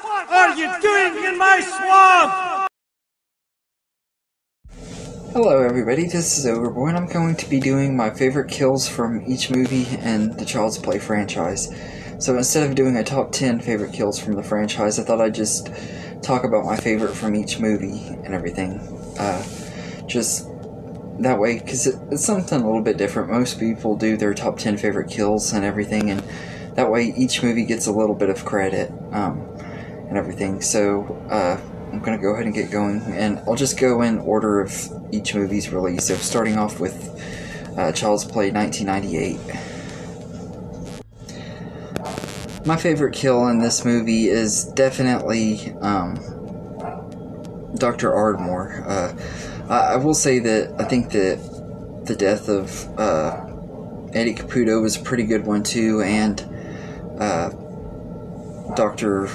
What are you doing in my swamp? Hello everybody, this is Overboy, and I'm going to be doing my favorite kills from each movie in the Child's Play franchise. So instead of doing a top 10 favorite kills from the franchise, I thought I'd just talk about my favorite from each movie and everything. Just that way, because it's something a little bit different. Most people do their top 10 favorite kills and everything, and that way each movie gets a little bit of credit and everything. So I'm going to go ahead and get going, and I'll just go in order of each movie's release. So starting off with Child's Play 1998. My favorite kill in this movie is definitely Dr. Ardmore. I will say that I think that the death of Eddie Caputo was a pretty good one too, and Dr.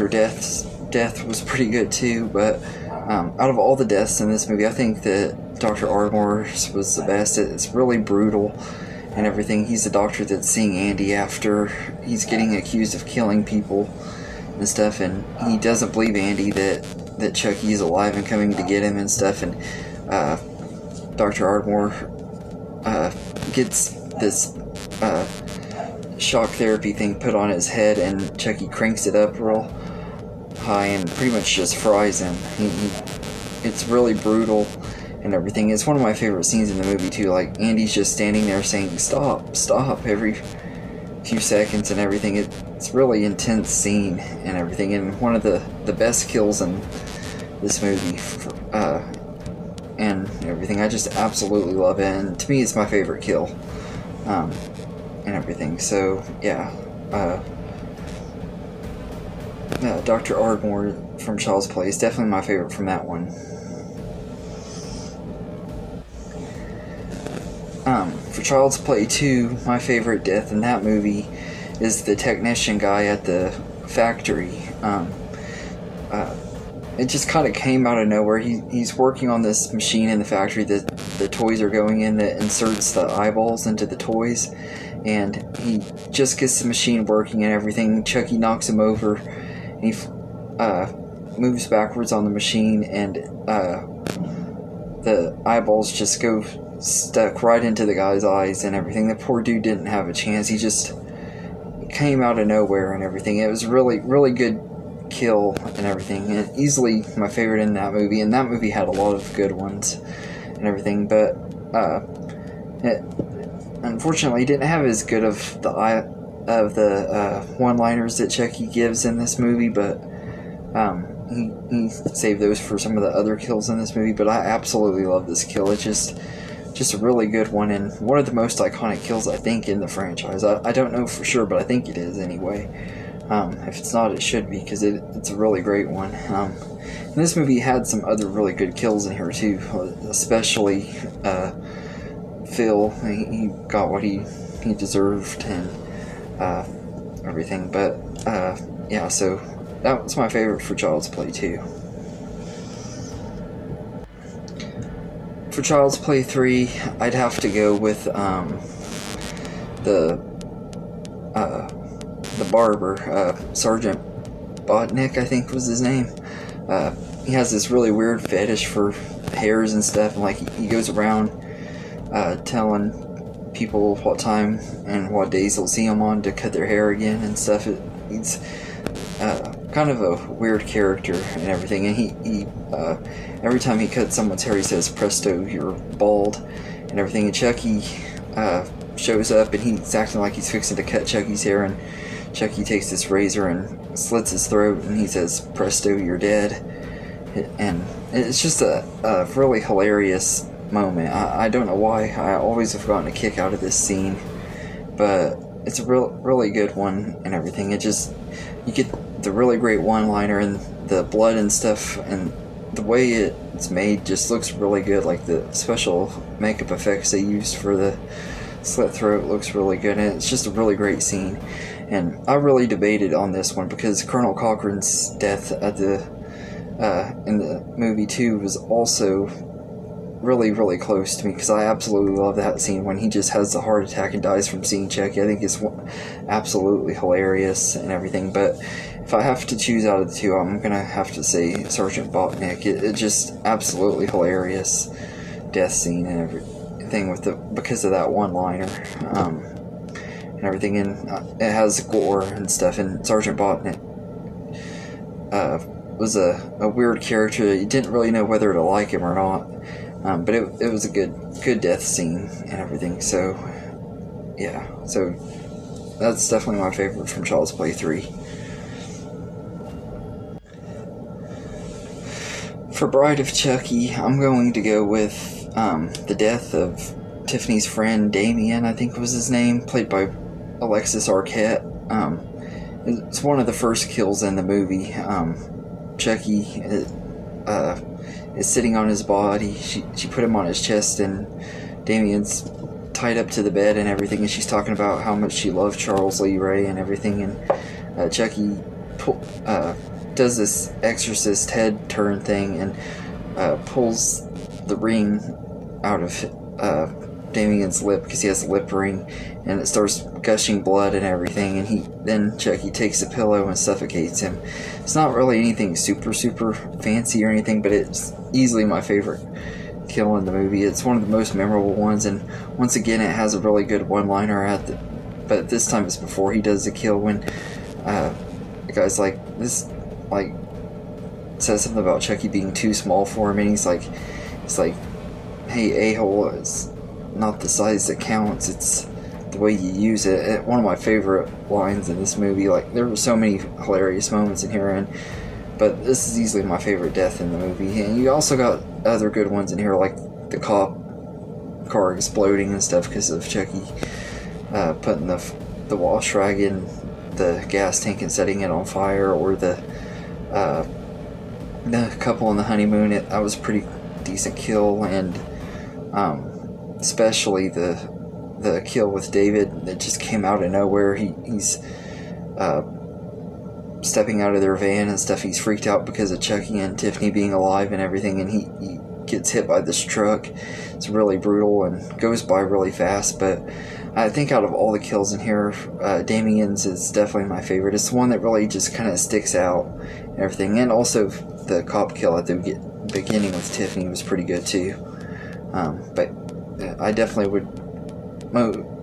Death's death was pretty good too, but out of all the deaths in this movie, I think that Dr. Ardmore's was the best. It's really brutal and everything. He's the doctor that's seeing Andy after he's getting accused of killing people and stuff, and he doesn't believe Andy that Chucky is alive and coming to get him and stuff, and Dr. Ardmore gets this shock therapy thing put on his head, and Chucky cranks it up real high and pretty much just fries him. It's really brutal and everything. It's one of my favorite scenes in the movie too. Like, Andy's just standing there saying stop, stop every few seconds and everything. It's really intense scene and everything, and one of the best kills in this movie and everything. I just absolutely love it, and to me it's my favorite kill and everything. So yeah, Dr. Ardmore from Child's Play is definitely my favorite from that one. For Child's Play 2, my favorite death in that movie is the technician guy at the factory. It just kind of came out of nowhere. He's working on this machine in the factory that the toys are going in, that inserts the eyeballs into the toys, and he just gets the machine working and everything. Chucky knocks him over, and he moves backwards on the machine, and the eyeballs just go stuck right into the guy's eyes and everything. The poor dude didn't have a chance. He just came out of nowhere and everything. It was really, really good kill and everything, and easily my favorite in that movie, and that movie had a lot of good ones and everything, but it unfortunately didn't have as good of the one-liners that Chucky gives in this movie, but he saved those for some of the other kills in this movie. But I absolutely love this kill. It's just a really good one, and one of the most iconic kills I think in the franchise. I don't know for sure, but I think it is anyway. If it's not, it should be, because it's a really great one. And this movie had some other really good kills in here too, especially Phil. He got what he deserved and everything. But yeah, so that was my favorite for Child's Play 2. For Child's Play 3, I'd have to go with the barber, Sergeant Botnick, I think was his name. He has this really weird fetish for hairs and stuff, and like he goes around telling people what time and what days he'll see them on to cut their hair again and stuff. He's kind of a weird character and everything, and he every time he cuts someone's hair, he says, "Presto, you're bald," and everything. And Chucky shows up, and he's acting like he's fixing to cut Chucky's hair, and Chucky takes this razor and slits his throat, and he says, "Presto, you're dead." And it's just a really hilarious moment. I don't know why. I always have gotten a kick out of this scene, but it's a really good one and everything. It just, you get the really great one-liner, and the blood and stuff, and the way it's made just looks really good. Like the special makeup effects they used for the slit throat looks really good, and it's just a really great scene. And I really debated on this one, because Colonel Cochran's death at the in the movie 2 was also really, really close to me because I absolutely love that scene when he just has a heart attack and dies from seeing Chucky. I think it's absolutely hilarious and everything. But if I have to choose out of the two, I'm gonna have to say Sergeant Botnick. It's just absolutely hilarious death scene and everything because of that one-liner and everything. And it has gore and stuff. And Sergeant Botnick was a weird character. You didn't really know whether to like him or not, but it was a good death scene and everything. So yeah, so that's definitely my favorite from Child's Play 3. For Bride of Chucky, I'm going to go with the death of Tiffany's friend Damien, I think was his name, played by Alexis Arquette. It's one of the first kills in the movie. Chucky is sitting on his body. She put him on his chest, and Damien's tied up to the bed and everything, and she's talking about how much she loved Charles Lee Ray and everything, and Chucky does this exorcist head turn thing and pulls the ring out of Damien's lip because he has a lip ring, and it starts gushing blood and everything, and then Chucky takes a pillow and suffocates him. It's not really anything super fancy or anything, but it's easily my favorite kill in the movie. It's one of the most memorable ones, and once again it has a really good one-liner but this time it's before he does the kill, when the guy's like says something about Chucky being too small for him, and he's like, hey, a-hole, it's not the size that counts, it's the way you use it. One of my favorite lines in this movie. Like, there were so many hilarious moments in here, but this is easily my favorite death in the movie. And you also got other good ones in here, like the cop car exploding and stuff because of Chucky putting the wash rag in the gas tank and setting it on fire, or the couple on the honeymoon. That was a pretty decent kill, and especially the kill with David that just came out of nowhere. He's stepping out of their van and stuff. He's freaked out because of Chucky and Tiffany being alive and everything, and he gets hit by this truck. It's really brutal and goes by really fast, but I think out of all the kills in here, Damien's is definitely my favorite. It's the one that really just kind of sticks out and everything. And also the cop kill at the beginning with Tiffany was pretty good too. But I definitely would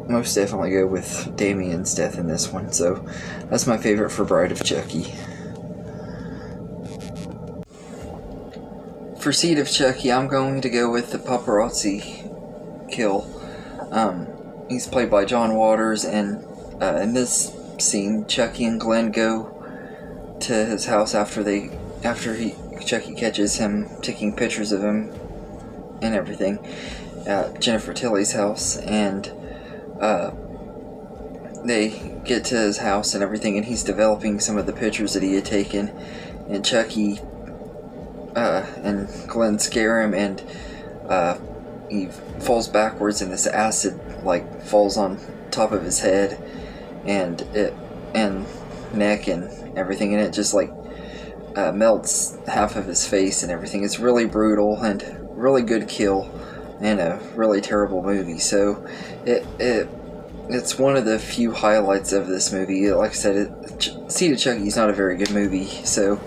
most definitely go with Damien's death in this one. So that's my favorite for Bride of Chucky. For Seed of Chucky, I'm going to go with the paparazzi kill. He's played by John Waters, and in this scene, Chucky and Glenn go to his house after Chucky catches him taking pictures of him and everything at Jennifer Tilly's house, and they get to his house and everything, and he's developing some of the pictures that he had taken, and Chucky and Glenn scare him, and he falls backwards, and this acid falls on top of his head and neck and everything, and it just melts half of his face and everything. It's really brutal and really good kill, and a really terrible movie. So it's one of the few highlights of this movie. Like I said, Seed of Chucky is not a very good movie, so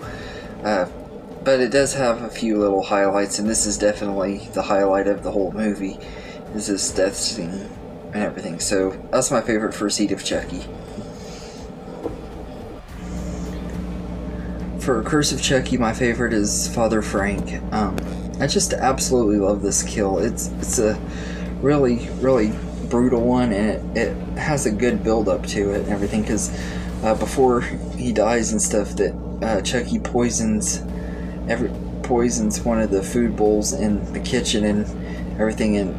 but it does have a few little highlights, and this is definitely the highlight of the whole movie, is this death scene and everything. So that's my favorite for Seed of Chucky. For Curse of Chucky, my favorite is Father Frank. I just absolutely love this kill. It's a really, really brutal one, and it has a good build up to it and everything, because before he dies and stuff, that Chucky poisons one of the food bowls in the kitchen and everything, and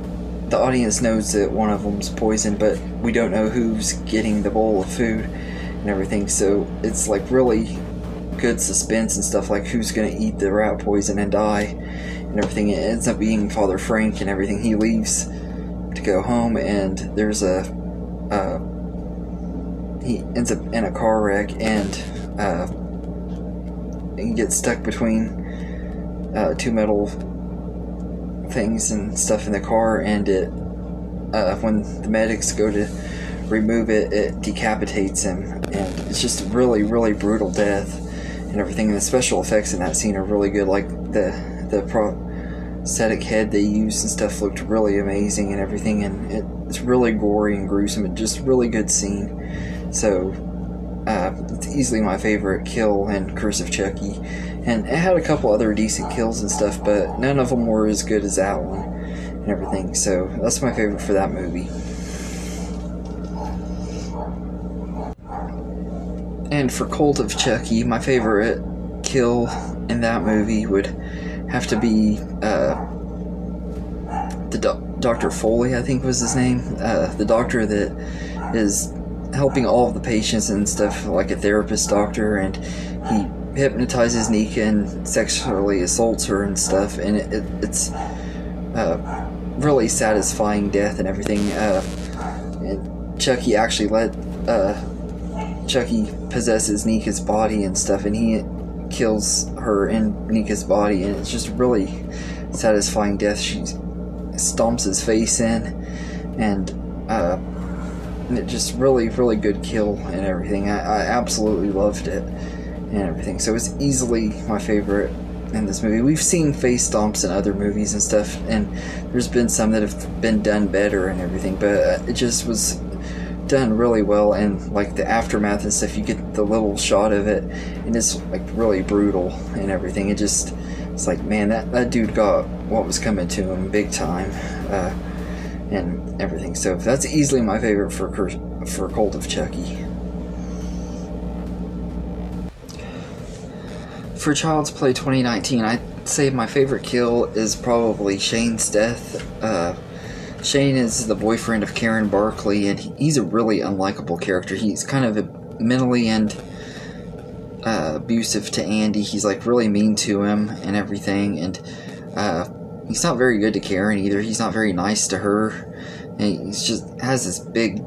the audience knows that one of them's poisoned, but we don't know who's getting the bowl of food and everything. So it's really good suspense and stuff, who's gonna eat the rat poison and die and everything. It ends up being Father Frank and everything. He leaves to go home, and there's he ends up in a car wreck, and he gets stuck between two metal things and stuff in the car, and it when the medics go to remove it, it decapitates him, and it's just a really, really brutal death and everything. And the special effects in that scene are really good, like the prosthetic head they used and stuff looked really amazing and everything, and it's really gory and gruesome and just really good scene. So it's easily my favorite kill in Curse of Chucky, and it had a couple other decent kills and stuff, but none of them were as good as that one and everything. So that's my favorite for that movie. And for Cult of Chucky, my favorite kill in that movie would have to be Dr. Foley, I think was his name, the doctor that is helping all of the patients and stuff, like a therapist doctor, and he hypnotizes Nika and sexually assaults her and stuff, and it's really satisfying death and everything. And Chucky actually Chucky possesses Nika's body and stuff, and he kills her in Nika's body, and it's just really satisfying death. She stomps his face in, and it just really, really good kill and everything. I absolutely loved it and everything. So it's easily my favorite in this movie. We've seen face stomps in other movies and stuff, and there's been some that have been done better and everything, but it just was done really well. And like the aftermath and stuff, you get the little shot of it, and it's like really brutal and everything. It's like, man, that dude got what was coming to him big time and everything. So that's easily my favorite for Cult of Chucky. For Child's Play 2019, I'd say my favorite kill is probably Shane's death. Shane is the boyfriend of Karen Barkley, and he's a really unlikable character. He's kind of mentally and abusive to Andy. He's like really mean to him and everything, and he's not very good to Karen either. He's not very nice to her, and he's just has this big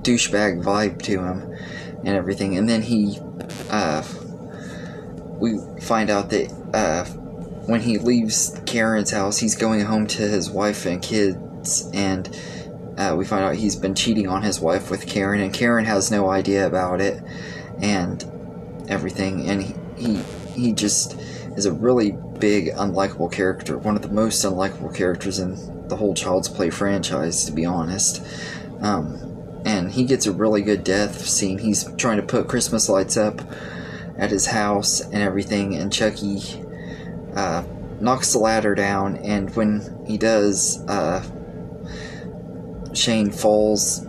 douchebag vibe to him and everything. And then we find out that when he leaves Karen's house, he's going home to his wife and kids, and we find out he's been cheating on his wife with Karen, and Karen has no idea about it and everything. And he just is a really big unlikable character, one of the most unlikable characters in the whole Child's Play franchise, to be honest. And he gets a really good death scene. He's trying to put Christmas lights up at his house and everything, and Chucky knocks the ladder down, and when he does, Shane falls,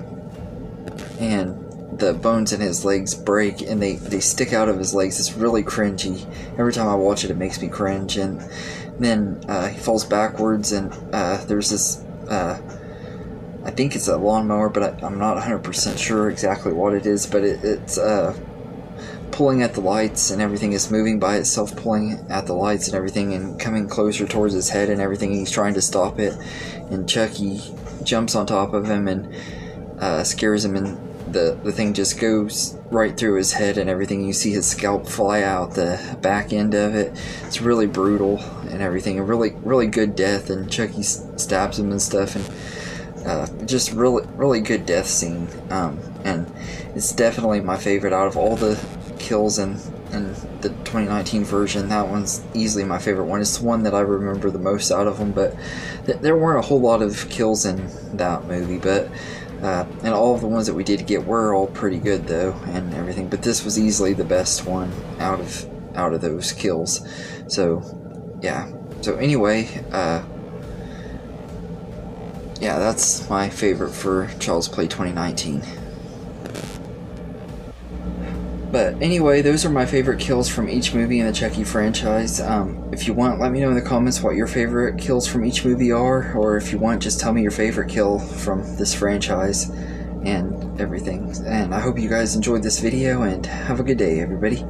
and the bones in his legs break, and they stick out of his legs. It's really cringy. Every time I watch it, it makes me cringe. And then he falls backwards, and there's this, I think it's a lawnmower, but I'm not 100% sure exactly what it is, but it's pulling at the lights, and everything is moving by itself, pulling at the lights and everything, and coming closer towards his head and everything. He's trying to stop it, and Chucky jumps on top of him and scares him, and the thing just goes right through his head and everything. You see his scalp fly out the back end of it. It's really brutal and everything. A really, really good death, and Chucky stabs him and stuff, and just really, really good death scene. And it's definitely my favorite out of all the kills in the 2019 version. That one's easily my favorite one. It's the one that I remember the most out of them, but there weren't a whole lot of kills in that movie, but and all of the ones that we did get were all pretty good though and everything, but this was easily the best one out of those kills. So yeah, so anyway, yeah, that's my favorite for Child's Play 2019. But anyway, those are my favorite kills from each movie in the Chucky franchise. If you want, let me know in the comments what your favorite kills from each movie are, or if you want, just tell me your favorite kill from this franchise and everything. And I hope you guys enjoyed this video, and have a good day, everybody.